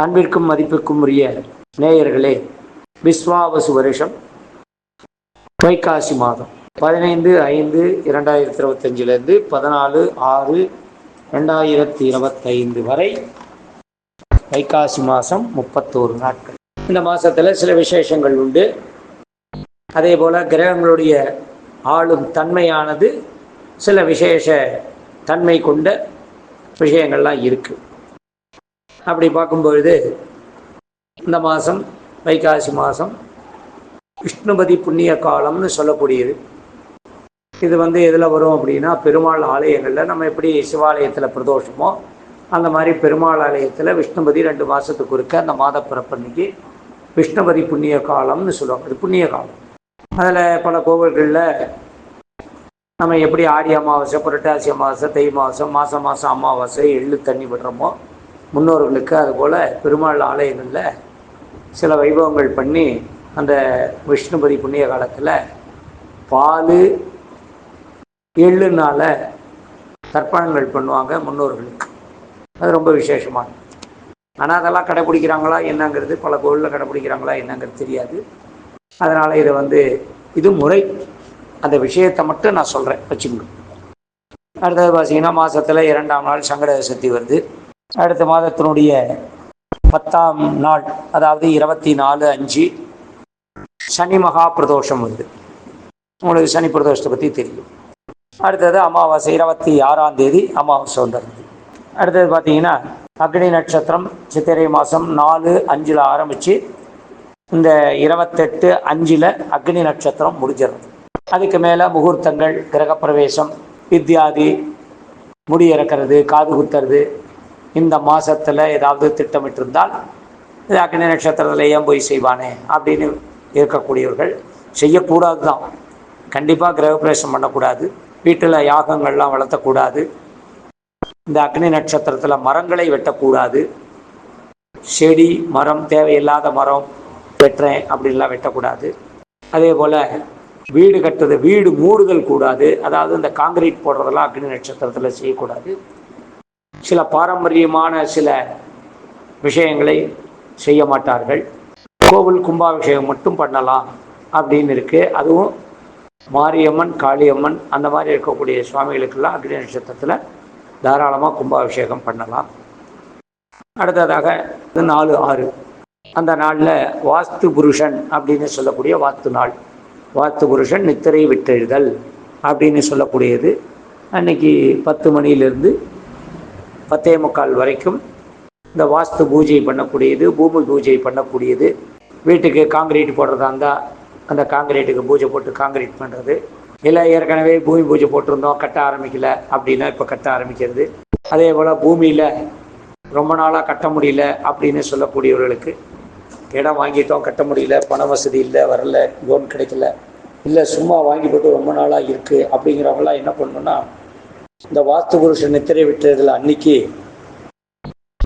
அன்பிற்கும் மதிப்புக்கும் உரிய நேயர்களே, விஸ்வாவசு வருஷம் வைகாசி மாதம் 15/5/2025 14/6/2025 வரை வைகாசி மாதம் 31 நாட்கள். இந்த மாதத்தில் சில விசேஷங்கள் உண்டு. அதே போல் கிரகங்களுடைய ஆளும் தன்மையானது சில விசேஷ தன்மை கொண்ட விஷயங்கள்லாம் இருக்குது. அப்படி பார்க்கும்பொழுது இந்த மாதம் வைகாசி மாதம் விஷ்ணுபதி புண்ணிய காலம்னு சொல்லக்கூடியது. இது எதில் வரும் அப்படின்னா, பெருமாள் ஆலயங்களில் நம்ம எப்படி சிவாலயத்தில் பிரதோஷமோ அந்த மாதிரி பெருமாள் ஆலயத்தில் விஷ்ணுபதி 2 மாதத்துக்கு இருக்க அந்த மாத பிறப்பன்னைக்கு விஷ்ணுபதி புண்ணிய காலம்னு சொல்லுவாங்க. அது புண்ணிய காலம். அதில் பல கோவில்களில் நம்ம எப்படி ஆடி அமாவாசை, புரட்டாசி அமாவாசை, தை மாதம் மாதம் அமாவாசை எள்ளு தண்ணி விடுறோமோ முன்னோர்களுக்கு, அதுபோல் பெருமாள் ஆலயங்களில் சில வைபவங்கள் பண்ணி அந்த விஷ்ணுபதி புண்ணிய காலத்தில் பால் எள்ளுனால் தர்ப்பணங்கள் பண்ணுவாங்க முன்னோர்களுக்கு. அது ரொம்ப விசேஷமாக. ஆனால் அதெல்லாம் கடைப்பிடிக்கிறாங்களா என்னங்கிறது, பல கோவிலில் கடைப்பிடிக்கிறாங்களா என்னங்கிறது தெரியாது. அதனால் இதை இது முறை, அந்த விஷயத்தை மட்டும் நான் சொல்கிறேன், வச்சுக்கணும். அடுத்தது பார்த்தீங்கன்னா, மாதத்தில் 2ஆம் நாள் சங்கட சதுர்த்தி வருது. அடுத்த மாதத்தினுடைய 10ஆம் நாள், அதாவது 24/5 சனி மகா பிரதோஷம் வருது. உங்களுக்கு சனி பிரதோஷத்தை பற்றி தெரியும். அடுத்தது அமாவாசை 26ஆம் தேதி அமாவாசை வந்துடுது. அடுத்தது பார்த்தீங்கன்னா, அக்னி நட்சத்திரம் சித்திரை மாதம் 4/5 ஆரம்பித்து இந்த 28/5 அக்னி நட்சத்திரம் முடிஞ்சிடும். அதுக்கு மேலே முகூர்த்தங்கள், கிரகப்பிரவேசம் இத்தியாதி, முடி இறக்கிறது, காது குத்துறது, இந்த மாதத்தில் ஏதாவது திட்டமிட்டிருந்தால் இது அக்னி நட்சத்திரத்தில் ஏன் போய் செய்வானே அப்படின்னு இருக்கக்கூடியவர்கள் செய்யக்கூடாது தான். கண்டிப்பாக கிரகப்பிரவேசம் பண்ணக்கூடாது. வீட்டில் யாகங்கள்லாம் வளர்த்தக்கூடாது. இந்த அக்னி நட்சத்திரத்தில் மரங்களை வெட்டக்கூடாது. செடி மரம், தேவையில்லாத மரம் வெட்டுறேன் அப்படின்லாம் வெட்டக்கூடாது. அதே போல் வீடு கட்டுறது, வீடு மூடுதல் கூடாது. அதாவது இந்த காங்கிரீட் போடுறதெல்லாம் அக்னி நட்சத்திரத்தில் செய்யக்கூடாது. சில பாரம்பரியமான சில விஷயங்களை செய்ய மாட்டார்கள். கோவில் கும்பாபிஷேகம் மட்டும் பண்ணலாம் அப்படின்னு இருக்குது. அதுவும் மாரியம்மன், காளியம்மன் அந்த மாதிரி இருக்கக்கூடிய சுவாமிகளுக்கெல்லாம் அக்னி நட்சத்திரத்தில் தாராளமாக கும்பாபிஷேகம் பண்ணலாம். அடுத்ததாக 4/6 அந்த நாளில் வாஸ்து புருஷன் அப்படின்னு சொல்லக்கூடிய வாஸ்து நாள். வாஸ்து புருஷன் நித்திரை விட்டெழுதல் அப்படின்னு சொல்லக்கூடியது. அன்னைக்கு 10 மணியிலிருந்து 10:45 வரைக்கும் இந்த வாஸ்து பூஜை பண்ணக்கூடியது, பூமி பூஜை பண்ணக்கூடியது. வீட்டுக்கு காங்கிரீட் போடுறதா இருந்தால் அந்த காங்கிரீட்டுக்கு பூஜை போட்டு காங்கிரீட் பண்ணுறது. இல்லை ஏற்கனவே பூமி பூஜை போட்டிருந்தோம், கட்ட ஆரம்பிக்கல அப்படின்னா இப்போ கட்ட ஆரம்பிக்கிறது. அதே போல் பூமியில் ரொம்ப நாளாக கட்ட முடியல அப்படின்னு சொல்லக்கூடியவர்களுக்கு, இடம் வாங்கிட்டோம் கட்ட முடியல, பண வசதி இல்லை, வரல, லோன் கிடைக்கல, இல்லை சும்மா வாங்கி போட்டு ரொம்ப நாளாக இருக்குது அப்படிங்கிறவங்களாம் என்ன பண்ணணும்னா, இந்த வாஸ்து புருஷன் நித்திரை விட்டுறதுல அன்னைக்கு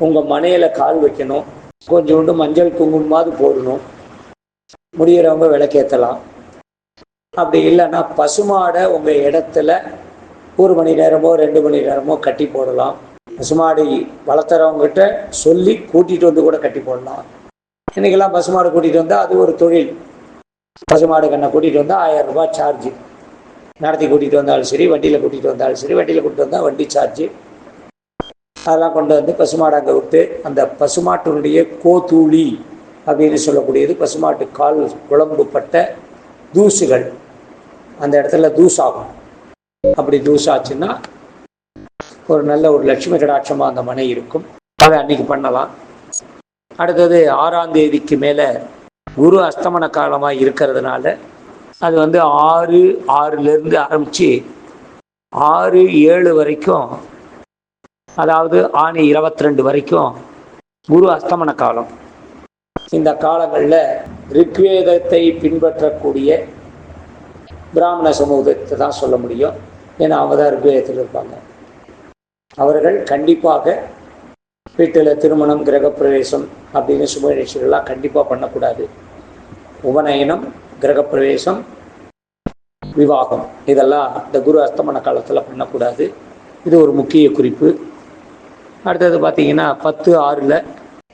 உங்கள் மனையில் கால் வைக்கணும். கொஞ்சோண்டு மஞ்சள் குங்குமமாவது போடணும். முடிகிறவங்க விளக்கேற்றலாம். அப்படி இல்லைன்னா பசுமாடை உங்கள் இடத்துல 1 மணி நேரமோ 2 மணி நேரமோ கட்டி போடலாம். பசுமாடு வளர்த்துறவங்ககிட்ட சொல்லி கூட்டிகிட்டு வந்து கூட கட்டி போடலாம். இன்றைக்கெல்லாம் பசுமாடு கூட்டிகிட்டு வந்தால் அது ஒரு தொழில். பசுமாடு கண்ணை கூட்டிகிட்டு வந்தால் 1000 ரூபாய் சார்ஜு. நடத்தி கூட்டிகிட்டு வந்தாலும் சரி, வண்டியில் கூட்டிகிட்டு வந்தாலும் சரி, வண்டியில் கூட்டிகிட்டு வந்தால் வண்டி சார்ஜு. அதெல்லாம் கொண்டு வந்து பசுமாடு அங்கே விட்டு, அந்த பசுமாட்டினுடைய கோத்தூளி அப்படின்னு சொல்லக்கூடியது, பசுமாட்டு கால் குழம்பு பட்ட தூசுகள் அந்த இடத்துல தூசாகும். அப்படி தூசாச்சுன்னா ஒரு நல்ல ஒரு லட்சுமி கடாட்சமாக அந்த மனை இருக்கும். அதை அன்னைக்கு பண்ணலாம். அடுத்தது 6ஆம் தேதிக்கு மேலே குரு அஸ்தமன காலமாக இருக்கிறதுனால அது 6/6 ஆரம்பித்து 6/7 வரைக்கும், அதாவது ஆணி 22 வரைக்கும் குரு அஸ்தமன காலம். இந்த காலங்களில் ரிக்வேதத்தை பின்பற்றக்கூடிய பிராமண சமூகத்தை தான் சொல்ல முடியும். ஏன்னா அவங்க தான் ரிக்வேதத்தில் இருப்பாங்க. அவர்கள் கண்டிப்பாக வீட்டில் திருமணம், கிரகப்பிரவேசம் அப்படின்னு சுப நிகழ்ச்சிகள்லாம் கண்டிப்பாக பண்ணக்கூடாது. உபநயனம், கிரகப்பிரவேசம், விவாகம் இதெல்லாம் இந்த குரு அஸ்தமன காலத்தில் பண்ணக்கூடாது. இது ஒரு முக்கிய குறிப்பு. அடுத்தது பார்த்திங்கன்னா 10/6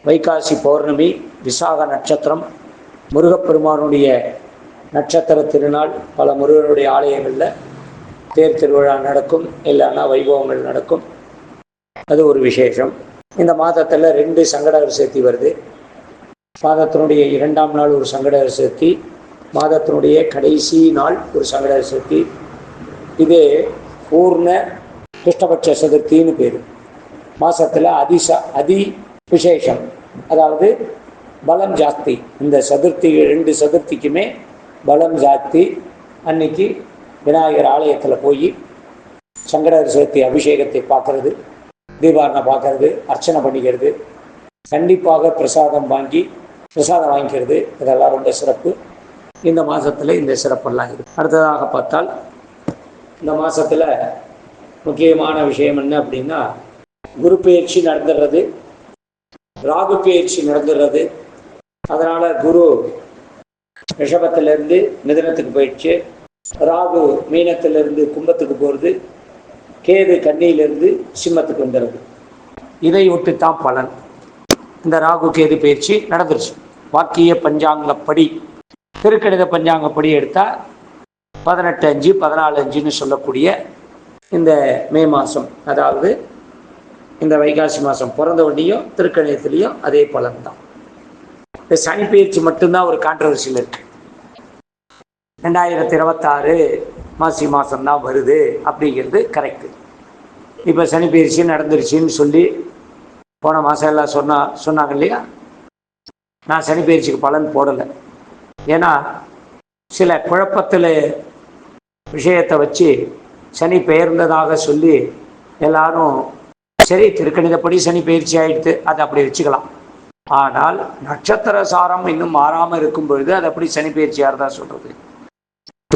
வைகாசி பௌர்ணமி, விசாக நட்சத்திரம், முருகப்பெருமானுடைய நட்சத்திர திருநாள். பல முருகனுடைய ஆலயங்களில் தேர் திருவிழா நடக்கும், இல்லைன்னா வைபவங்கள் நடக்கும். அது ஒரு விசேஷம். இந்த மாதத்தில் 2 சங்கடகர சதுர்த்தி வருது. மாதத்தினுடைய 2ஆம் நாள் ஒரு சங்கடகர சதுர்த்தி, மாதத்தினுடைய கடைசி நாள் ஒரு சங்கடகர சதுர்த்தி. இது பூர்ண கிருஷ்ணபட்ச சதுர்த்தின்னு பேர். மாதத்தில் அதி விசேஷம், அதாவது பலம் ஜாஸ்தி. இந்த சதுர்த்தி 2 சதுர்த்திக்குமே பலம் ஜாஸ்தி. அன்னைக்கு விநாயகர் ஆலயத்தில் போய் சங்கடகர சதுர்த்தி அபிஷேகத்தை பார்க்கறது, தீபாரணை பார்க்கறது, அர்ச்சனை பண்ணிக்கிறது, கண்டிப்பாக பிரசாதம் வாங்கிக்கிறது, இதெல்லாம் ரொம்ப சிறப்பு. இந்த மாதத்தில் இந்த சிறப்பெல்லாம் இருக்குது. அடுத்ததாக பார்த்தால், இந்த மாதத்தில் முக்கியமான விஷயம் என்ன அப்படின்னா, குரு பெயர்ச்சி நடந்துடுறது, ராகு பெயர்ச்சி நடந்துடுறது. அதனால் குரு ரிஷபத்திலிருந்து மிதுனத்துக்கு போயிடுச்சு, ராகு மீனத்திலிருந்து கும்பத்துக்கு போகிறது, கேது கன்னியிலிருந்து சிம்மத்துக்கு வந்துடுறது. இதை விட்டுத்தான் பலன். இந்த ராகு கேது பயிற்சி நடந்துருச்சு. வாக்கிய பஞ்சாங்கப்படி, திருக்கணித பஞ்சாங்கப்படி எடுத்தால் 18-5 14-5ன்னு சொல்லக்கூடிய இந்த மே மாதம், அதாவது இந்த வைகாசி மாதம் பிறந்த உடனேயும் திருக்கணிதத்துலேயும் அதே பலன் தான். இந்த சனி பயிற்சி மட்டும்தான் ஒரு கான்ட்ரவர்சியில் இருக்கு. 2026 மாசி மாதம்தான் வருது அப்படிங்கிறது கரெக்டு. இப்போ சனி பயிற்சி நடந்துருச்சுன்னு சொல்லி போன மாதம் எல்லாம் சொன்னாங்க இல்லையா. நான் சனி பயிற்சிக்கு பலன் போடலை. ஏன்னா சில குழப்பத்தில் விஷயத்தை வச்சு சனி பெயர்ந்ததாக சொல்லி எல்லாரும் சரி திருக்கணிதப்படி சனி பயிற்சி ஆகிடுது, அதை அப்படி வச்சுக்கலாம். ஆனால் நட்சத்திர சாரம் இன்னும் மாறாமல் இருக்கும் பொழுது அது அப்படி சனி பயிற்சியாக தான் சொல்கிறது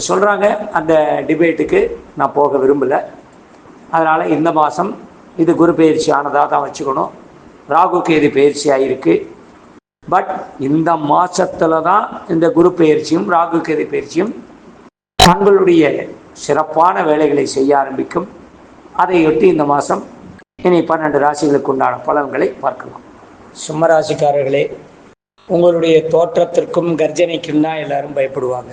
சொல்கிறாங்க. அந்த டிபேட்டுக்கு நான் போக விரும்பலை. அதனால் இந்த மாதம் இது குரு பயிற்சி ஆனதாக தான் வச்சுக்கணும். ராகு கேது பயிற்சி ஆகிருக்கு. பட் இந்த மாதத்தில் தான் இந்த குரு பயிற்சியும் ராகு கேது பயிற்சியும் தங்களுடைய சிறப்பான வேலைகளை செய்ய ஆரம்பிக்கும். அதையொட்டி இந்த மாதம் இனி 12 ராசிகளுக்கு உண்டான பலன்களை பார்க்கலாம். சிம்ம ராசிக்காரர்களே, உங்களுடைய தோற்றத்திற்கும் கர்ஜனைக்கும் தான் எல்லாரும் பயப்படுவாங்க.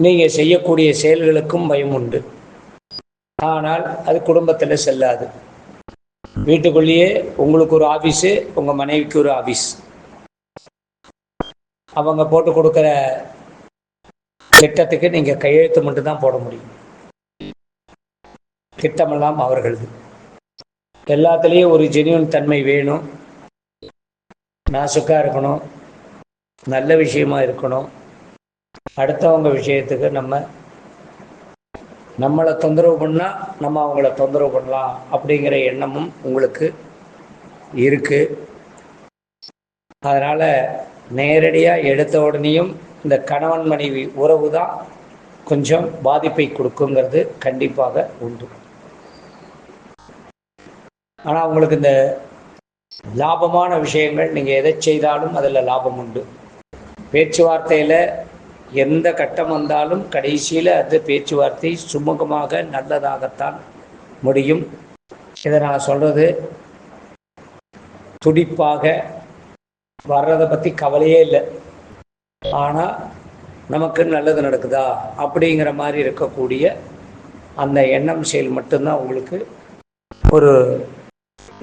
நீங்கள் செய்யக்கூடிய செயல்களுக்கும் பயம் உண்டு. ஆனால் அது குடும்பத்தில் செல்லாது. வீட்டுக்குள்ளேயே உங்களுக்கு ஒரு ஆஃபீஸு, உங்கள் மனைவிக்கு ஒரு ஆஃபீஸ். அவங்க போட்டு கொடுக்குற திட்டத்துக்கு நீங்கள் கையெழுத்து மட்டும்தான் போட முடியும். திட்டமெல்லாம் அவர்களது. எல்லாத்துலேயும் ஒரு ஜெனியூன் தன்மை வேணும். நாசுக்காக இருக்கணும், நல்ல விஷயமா இருக்கணும். அடுத்தவங்க விஷயத்துக்கு நம்மளை தொந்தரவு பண்ணால் நம்ம அவங்கள தொந்தரவு பண்ணலாம் அப்படிங்கிற எண்ணமும் உங்களுக்கு இருக்குது. அதனால் நேரடியாக எடுத்த உடனேயும் இந்த கணவன் மனைவி உறவு தான் கொஞ்சம் பாதிப்பை கொடுக்குங்கிறது கண்டிப்பாக உண்டு. ஆனால் உங்களுக்கு இந்த லாபமான விஷயங்கள், நீங்கள் எதை செய்தாலும் அதில் லாபம் உண்டு. பேச்சுவார்த்தையில் எந்த கட்டம் வந்தாலும் கடைசியில் அது பேச்சுவார்த்தை சுமூகமாக நல்லதாகத்தான் முடியும். இதை நான் சொல்கிறது துடிப்பாக வர்றதை பற்றி கவலையே இல்லை. ஆனால் நமக்கு நல்லது நடக்குதா அப்படிங்கிற மாதிரி இருக்கக்கூடிய அந்த எண்ணம் செயல் மட்டும்தான் உங்களுக்கு ஒரு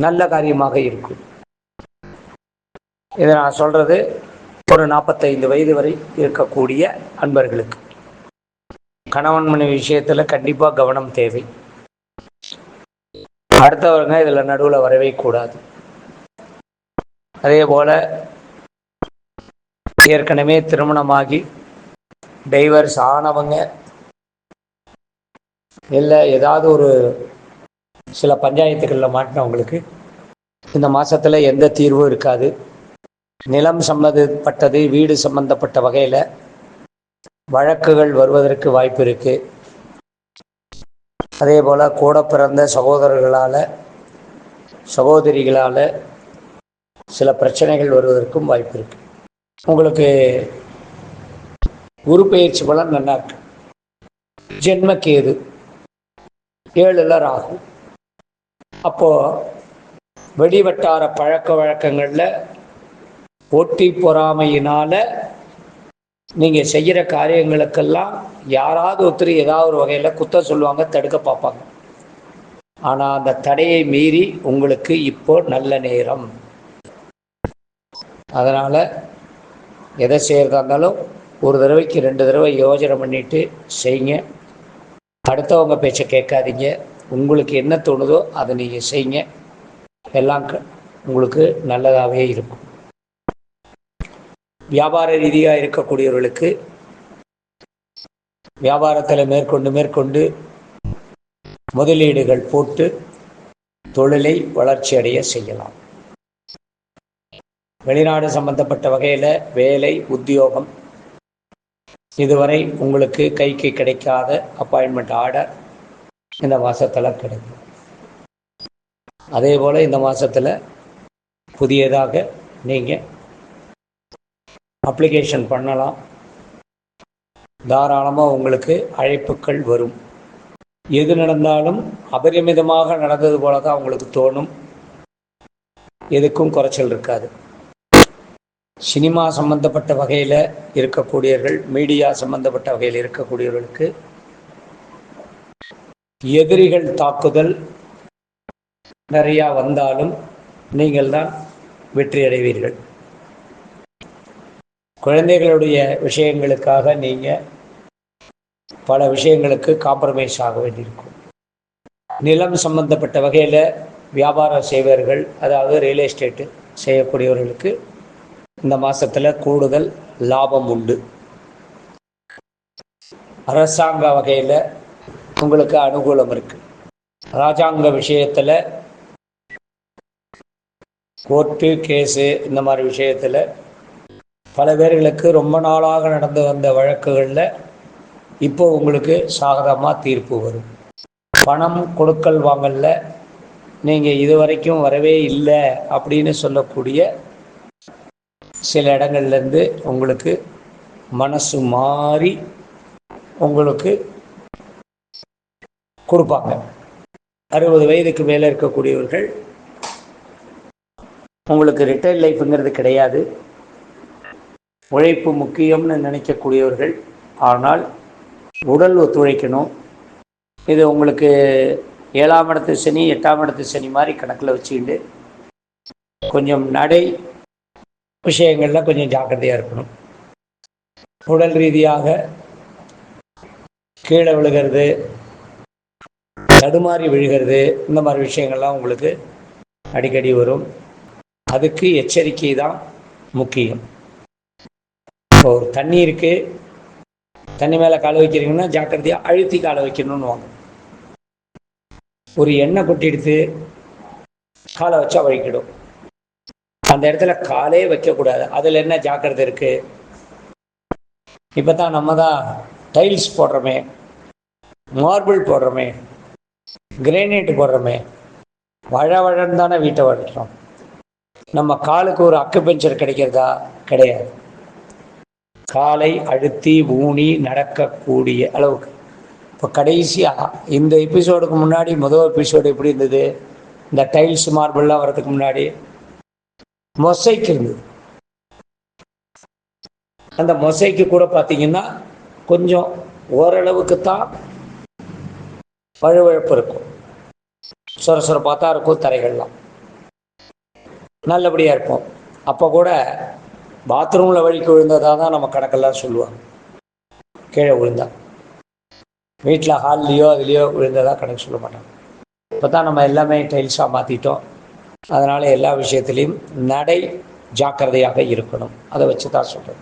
நல்ல காரியமாக இருக்கும். இதை நான் சொல்கிறது ஒரு 45 வயது வரை இருக்கக்கூடிய அன்பர்களுக்கு. கணவன் மனைவி விஷயத்தில் கண்டிப்பாக கவனம் தேவை. அடுத்தவங்க இதில் நடுவில் வரவே கூடாது. அதே போல் ஏற்கனவே திருமணமாகி டைவர்ஸ் ஆனவங்க, இல்லை ஏதாவது ஒரு சில பஞ்சாயத்துகளில் மாட்டினவங்களுக்கு இந்த மாதத்தில் எந்த தீர்வும் இருக்காது. நிலம் சம்பந்தப்பட்டது, வீடு சம்பந்தப்பட்ட வகையில் வழக்குகள் வருவதற்கு வாய்ப்பு இருக்குது. அதே போல் கூட பிறந்த சகோதரர்களால் சகோதரிகளால் சில பிரச்சனைகள் வருவதற்கும் வாய்ப்பு இருக்குது. உங்களுக்கு குரு பெயர்ச்சி பலன் நல்லா இருக்கு. ஜென்மக்கேது 7ல் ராகு. அப்போது வெளிவட்டார பழக்க வழக்கங்களில் போட்டி பொறாமையினால் நீங்கள் செய்கிற காரியங்களுக்கெல்லாம் யாராவது ஒருத்தர் ஏதாவது ஒரு வகையில் குத்தம் சொல்லுவாங்க, தடுக்க பார்ப்பாங்க. ஆனால் அந்த தடையை மீறி உங்களுக்கு இப்போ நல்ல நேரம். அதனால் எதை செய்கிறதா இருந்தாலும் ஒரு தடவைக்கு 2 தடவை யோசனை பண்ணிவிட்டு செய்யுங்க. அடுத்தவங்க பேச்சை கேட்காதீங்க. உங்களுக்கு என்ன தோணுதோ அதை நீங்கள் செய்யுங்க. எல்லாம் உங்களுக்கு நல்லதாகவே இருக்கும். வியாபார ரீதியாக இருக்கக்கூடியவர்களுக்கு வியாபாரத்தில் மேற்கொண்டு முதலீடுகள் போட்டு தொழிலை வளர்ச்சி அடைய செய்யலாம். வெளிநாடு சம்பந்தப்பட்ட வகையில் வேலை, உத்தியோகம், இதுவரை உங்களுக்கு கைக்கு கிடைக்காத அப்பாயின்மெண்ட் ஆர்டர் இந்த மாதத்தில் கிடைக்கும். அதே போல் இந்த மாதத்தில் புதியதாக நீங்கள் அப்ளிகேஷன் பண்ணலாம். தாராளமாக உங்களுக்கு அழைப்புகள் வரும். எது நடந்தாலும் அபரிமிதமாக நடந்தது போல தான் உங்களுக்கு தோணும். எதுக்கும் குறைச்சல் இருக்காது. சினிமா சம்பந்தப்பட்ட வகையில் இருக்கக்கூடியவர்கள், மீடியா சம்பந்தப்பட்ட வகையில் இருக்கக்கூடியவர்களுக்கு எதிரிகள் தாக்குதல் நிறையா வந்தாலும் நீங்கள் தான் வெற்றி அடைவீர்கள். குழந்தைகளுடைய விஷயங்களுக்காக நீங்கள் பல விஷயங்களுக்கு காம்ப்ரமைஸ் ஆக வேண்டியிருக்கும். நிலம் சம்பந்தப்பட்ட வகையில் வியாபாரம் செய்வர்கள், அதாவது ரியல் எஸ்டேட்டு செய்யக்கூடியவர்களுக்கு இந்த மாதத்தில் கூடுதல் லாபம் உண்டு. அரசாங்க வகையில் உங்களுக்கு அனுகூலம் இருக்குது. ராஜாங்க விஷயத்தில் கோர்ட்டு கேஸு இந்த மாதிரி விஷயத்தில் பல பேர்களுக்கு ரொம்ப நாளாக நடந்து வந்த வழக்குகளில் இப்போ உங்களுக்கு சாதகமாக தீர்ப்பு வரும். பணம் கொடுக்கல் வாங்கல நீங்கள் இதுவரைக்கும் வரவே இல்லை அப்படின்னு சொல்லக்கூடிய சில இடங்கள்லேருந்து உங்களுக்கு மனசு மாறி உங்களுக்கு கொடுப்பாங்க. 60 வயதுக்கு மேலே இருக்கக்கூடியவர்கள் உங்களுக்கு ரிட்டையர் லைஃப்ங்கிறது கிடையாது. உழைப்பு முக்கியம்னு நினைக்கக்கூடியவர்கள், ஆனால் உடல் ஒத்துழைக்கணும். இது உங்களுக்கு 7ஆம் இடத்து சனி 8ஆம் இடத்து சனி மாதிரி கணக்கில் வச்சுக்கிட்டு கொஞ்சம் நடை விஷயங்களில் கொஞ்சம் ஜாக்கிரதையாக இருக்கணும். உடல் ரீதியாக கீழே விழுகிறது, தடுமாறி விழுகிறது, இந்த மாதிரி விஷயங்கள்லாம் உங்களுக்கு அடிக்கடி வரும். அதுக்கு எச்சரிக்கை தான் முக்கியம். ஒரு தண்ணி இருக்குது, தண்ணி மேலே காலை வைக்கிறீங்கன்னா ஜாக்கிரதையாக அழுத்தி காலை வைக்கணும்னு வாங்க. ஒரு எண்ணெய் கொட்டி எடுத்து காலை வச்சா வழிக்கிடும். அந்த இடத்துல காலே வைக்கக்கூடாது. அதில் என்ன ஜாக்கிரதை இருக்குது? இப்போ தான் நம்ம தான் டைல்ஸ் போடுறோமே, மார்பிள் போடுறோமே, கிரானைட் போடுறோமே, வழன்னு தானே வீட்டை வளர்க்குறோம். நம்ம காலுக்கு ஒரு அக்குபஞ்சர் கிடைக்கிறதா? கிடையாது. காலை அழுத்தி ஊனி நடக்கக்கூடிய அளவுக்கு. இப்போ கடைசியாக இந்த எபிசோடுக்கு முன்னாடி முதல் எபிசோடு எப்படி இருந்தது? இந்த டைல்ஸ் மார்பிள்லாம் வர்றதுக்கு முன்னாடி மொசைக்கு இருந்தது. அந்த மொசைக்கு கூட பார்த்தீங்கன்னா கொஞ்சம் ஓரளவுக்கு தான் வழுவழுப்பு இருக்கும், சொரசொரப்பாக தான் இருக்கும். தரைகள்லாம் நல்லபடியாக இருப்போம். அப்போ கூட பாத்ரூமில் வழிக்கு விழுந்ததாக தான் நம்ம கணக்கெல்லாம் சொல்லுவாங்க. கீழே விழுந்தா வீட்டில் ஹால்லையோ அதுலேயோ விழுந்ததாக கணக்கு சொல்ல மாட்டாங்க. இப்போ தான் நம்ம எல்லாமே டைல்ஸாக மாற்றிட்டோம். அதனால் எல்லா விஷயத்துலேயும் நடை ஜாக்கிரதையாக இருக்கணும். அதை வச்சு தான் சொல்கிறேன்.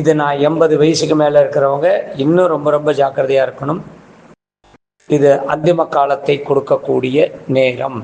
இது நான் 80 வயசுக்கு மேலே இருக்கிறவங்க இன்னும் ரொம்ப ரொம்ப ஜாக்கிரதையாக இருக்கணும். இது அந்திம காலத்தை கொடுக்கக்கூடிய நேரம்.